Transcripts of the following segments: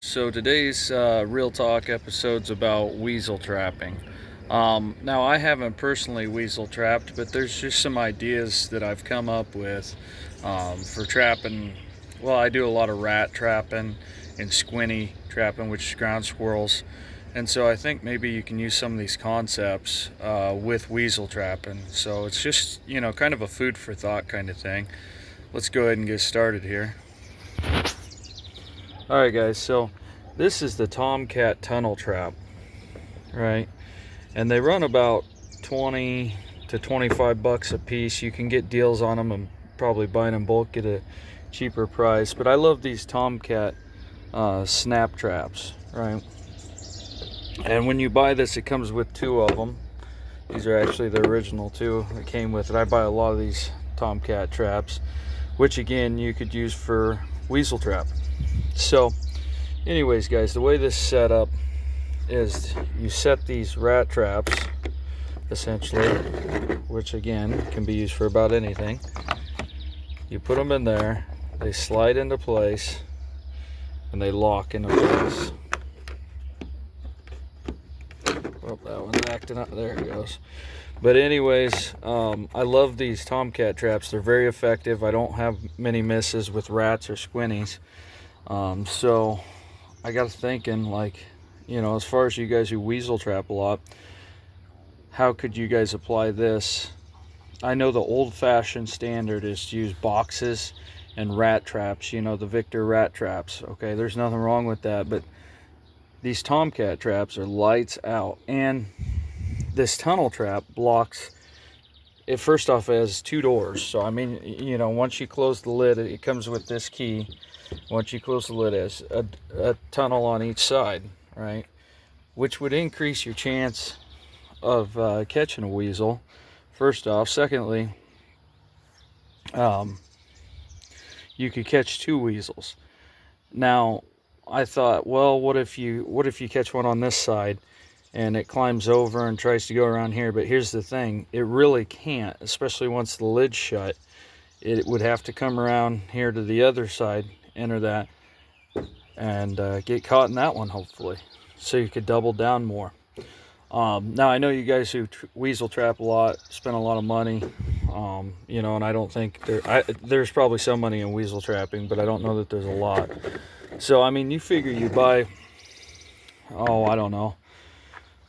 So today's Real Talk episode's about weasel trapping. Now, I haven't personally weasel trapped, but there's just some ideas that I've come up with for trapping. Well, I do a lot of rat trapping and squinty trapping, which is ground squirrels. And so I think maybe you can use some of these concepts with weasel trapping. So it's just, kind of a food for thought kind of thing. Let's go ahead and get started here. Alright guys, so this is the Tomcat tunnel trap, right? And they run about 20 to 25 bucks a piece. You can get deals on them and probably buy them in bulk at a cheaper price. But I love these Tomcat snap traps, right? And when you buy this, it comes with two of them. These are actually the original two that came with it. I buy a lot of these Tomcat traps, which again you could use for weasel trap. So anyways guys, the way this is set up is you set these rat traps essentially, which again can be used for about anything. You put them in there, they slide into place, and they lock into place. Oh, that one's acting up. There it goes. But anyways, I love these Tomcat traps. They're very effective. I don't have many misses with rats or squinties. So I got thinking, like, as far as you guys who weasel trap a lot, how could you guys apply this? I know the old-fashioned standard is to use boxes and rat traps, the Victor rat traps. Okay, there's nothing wrong with that, but these Tomcat traps are lights out. And this tunnel trap blocks it. First off, it has two doors, so I mean, once you close the lid, it comes with this key. Once you close the lid, it has a tunnel on each side, right? Which would increase your chance of catching a weasel, first off. Secondly, you could catch two weasels. Now, I thought, well, what if you catch one on this side and it climbs over and tries to go around here? But here's the thing, it really can't, especially once the lid's shut. It would have to come around here to the other side, enter that, and get caught in that one, hopefully, so you could double down more. Now, I know you guys who weasel trap a lot spend a lot of money, and I don't think there's probably some money in weasel trapping, but I don't know that there's a lot. So I mean, you figure you buy, I don't know,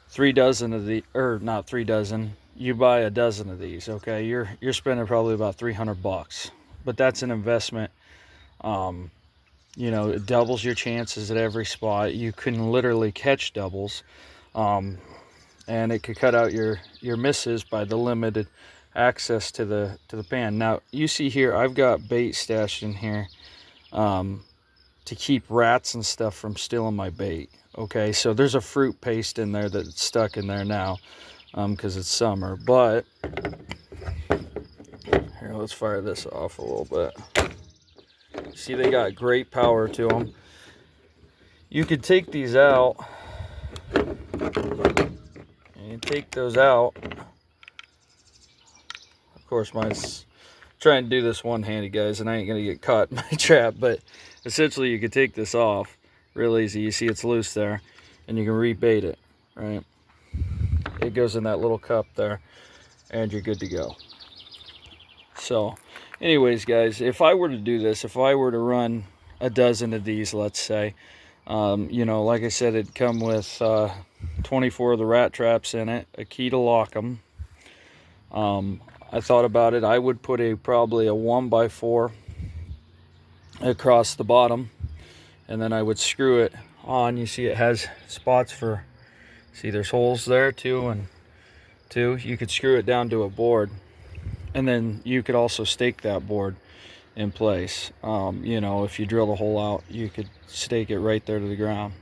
3 dozen of the, or not 3 dozen, you buy a dozen of these. Okay, you're spending probably about 300 bucks, but that's an investment. It doubles your chances at every spot. You can literally catch doubles, and it could cut out your misses by the limited access to the pan. Now you see here, I've got bait stashed in here to keep rats and stuff from stealing my bait. Okay, so there's a fruit paste in there that's stuck in there now because it's summer. But here, let's fire this off a little bit. See, they got great power to them. You could take these out, and you take those out. Of course, mine's trying to do this one-handed, guys, and I ain't gonna get caught in my trap. But essentially, you could take this off real easy. You see it's loose there, and you can rebait it, right? It goes in that little cup there, and you're good to go. So anyways guys, if I were to do this, if I were to run a dozen of these, let's say, like I said, it'd come with 24 of the rat traps in it, a key to lock them. I thought about it, I would put probably a 1x4 across the bottom, and then I would screw it on. You see it has spots for, see there's holes there too, and you could screw it down to a board, and then you could also stake that board in place. If you drill the hole out, you could stake it right there to the ground.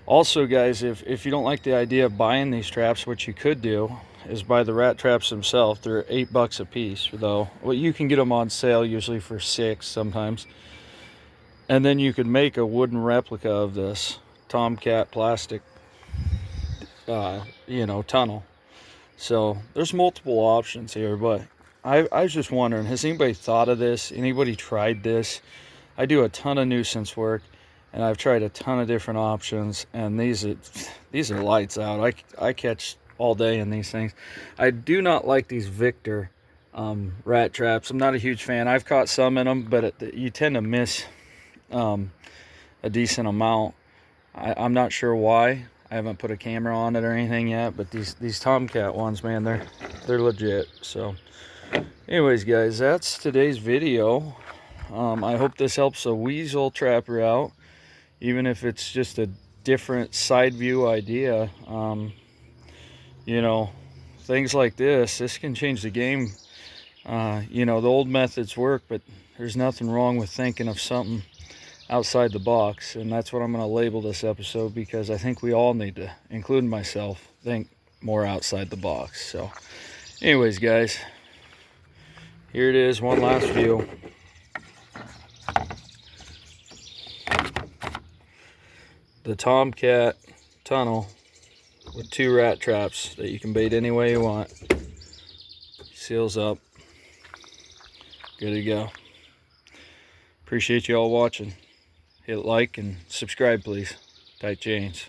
Also guys, if you don't like the idea of buying these traps, what you could do is buy the rat traps themselves. They're 8 bucks a piece, though. Well, you can get them on sale usually for 6 sometimes. And then you could make a wooden replica of this Tomcat plastic tunnel. So there's multiple options here, but I was just wondering, has anybody thought of this? Anybody tried this? I do a ton of nuisance work, and I've tried a ton of different options, and these are lights out. I catch all day in these things. I do not like these Victor rat traps. I'm not a huge fan. I've caught some in them, but you tend to miss a decent amount. I'm not sure why. I haven't put a camera on it or anything yet, but these Tomcat ones, man, they're legit. So anyways, guys, that's today's video. I hope this helps a weasel trapper out, even if it's just a different side view idea. You know, things like this can change the game. You know, the old methods work, but there's nothing wrong with thinking of something outside the box, and that's what I'm going to label this episode, because I think we all need to, including myself, think more outside the box. So anyways, guys, here it is, one last view. The Tomcat tunnel with 2 rat traps that you can bait any way you want. Seals up, good to go. Appreciate you all watching. Hit like and subscribe, please. Tight chains.